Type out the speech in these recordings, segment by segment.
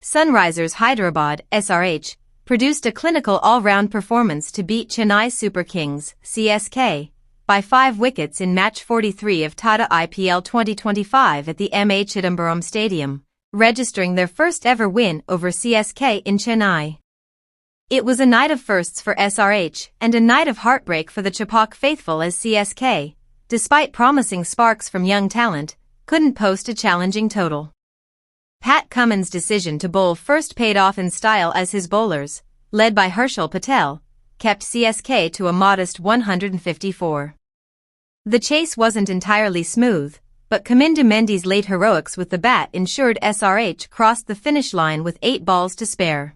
Sunrisers Hyderabad (SRH) produced a clinical all-round performance to beat Chennai Super Kings (CSK) by 5 wickets in match 43 of TATA IPL 2025 at the M.A. Chidambaram Stadium, registering their first ever win over CSK in Chennai. It was a night of firsts for SRH and a night of heartbreak for the Chepak faithful as CSK, despite promising sparks from young talent, couldn't post a challenging total. Pat Cummins' decision to bowl first paid off in style as his bowlers, led by Harshal Patel, kept CSK to a modest 154. The chase wasn't entirely smooth, but Kamindu Mendy's late heroics with the bat ensured SRH crossed the finish line with 8 balls to spare.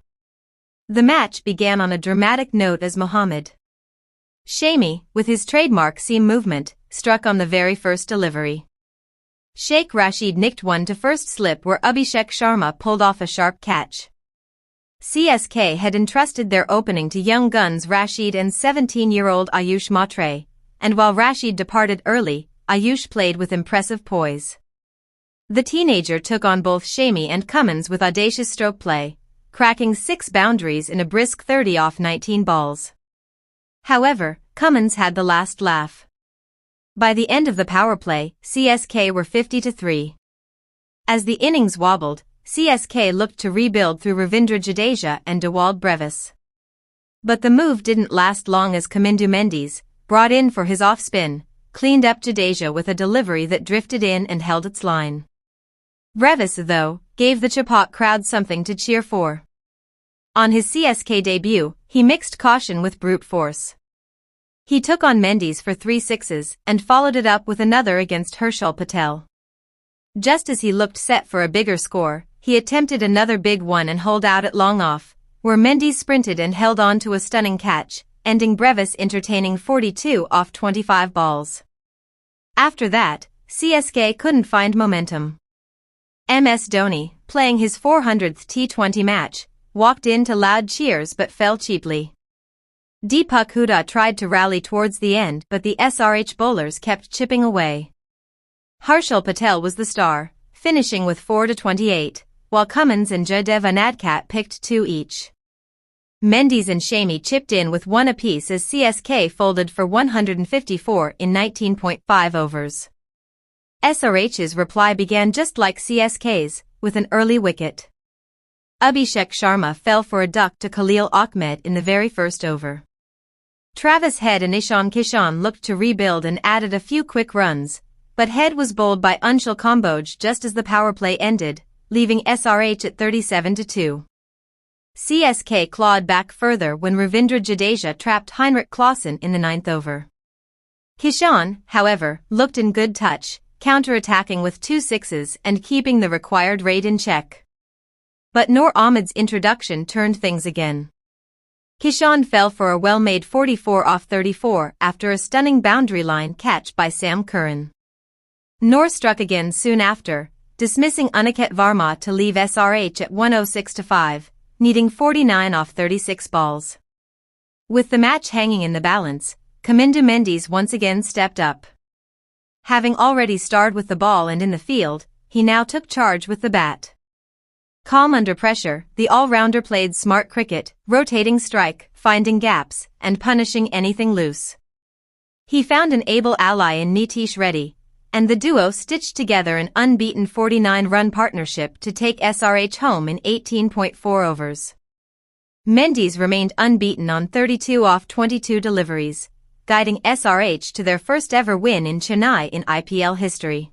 The match began on a dramatic note as Mohammad Shami, with his trademark seam movement, struck on the very first delivery. Sheikh Rashid nicked one to first slip where Abhishek Sharma pulled off a sharp catch. CSK had entrusted their opening to young guns Rashid and 17-year-old Ayush Matre, and while Rashid departed early, Ayush played with impressive poise. The teenager took on both Shami and Cummins with audacious stroke play, cracking 6 boundaries in a brisk 30 off 19 balls. However, Cummins had the last laugh. By the end of the power play, CSK were 50-3. As the innings wobbled, CSK looked to rebuild through Ravindra Jadeja and Dewald Brevis. But the move didn't last long as Kamindu Mendy's, brought in for his off-spin, cleaned up Jadeja with a delivery that drifted in and held its line. Brevis, though, gave the Chepak crowd something to cheer for. On his CSK debut, he mixed caution with brute force. He took on Mendy's for 3 sixes and followed it up with another against Harshal Patel. Just as he looked set for a bigger score, he attempted another big one and holed out at long off, where Mendy sprinted and held on to a stunning catch, ending Brevis entertaining 42 off 25 balls. After that, CSK couldn't find momentum. MS Dhoni, playing his 400th T20 match, walked in to loud cheers but fell cheaply. Deepak Hooda tried to rally towards the end but the SRH bowlers kept chipping away. Harshal Patel was the star, finishing with 4-28, while Cummins and Jadev Anadkat picked 2 each. Mendy's and Shami chipped in with 1 apiece as CSK folded for 154 in 19.5 overs. SRH's reply began just like CSK's, with an early wicket. Abhishek Sharma fell for a duck to Khalil Ahmed in the very first over. Travis Head and Ishan Kishan looked to rebuild and added a few quick runs, but Head was bowled by Anshul Kamboj just as the power play ended, leaving SRH at 37-2. CSK clawed back further when Ravindra Jadeja trapped Heinrich Klaasen in the 9th over. Kishan, however, looked in good touch, counter-attacking with 2 sixes and keeping the required rate in check. But Noor Ahmed's introduction turned things again. Kishan fell for a well-made 44 off 34 after a stunning boundary line catch by Sam Curran. Noor struck again soon after, dismissing Aniket Verma to leave SRH at 106-5, needing 49 off 36 balls. With the match hanging in the balance, Kamindu Mendy's once again stepped up. Having already starred with the ball and in the field, he now took charge with the bat. Calm under pressure, the all-rounder played smart cricket, rotating strike, finding gaps, and punishing anything loose. He found an able ally in Nitish Reddy, and the duo stitched together an unbeaten 49-run partnership to take SRH home in 18.4 overs. Mendy's remained unbeaten on 32 off 22 deliveries, guiding SRH to their first ever win in Chennai in IPL history.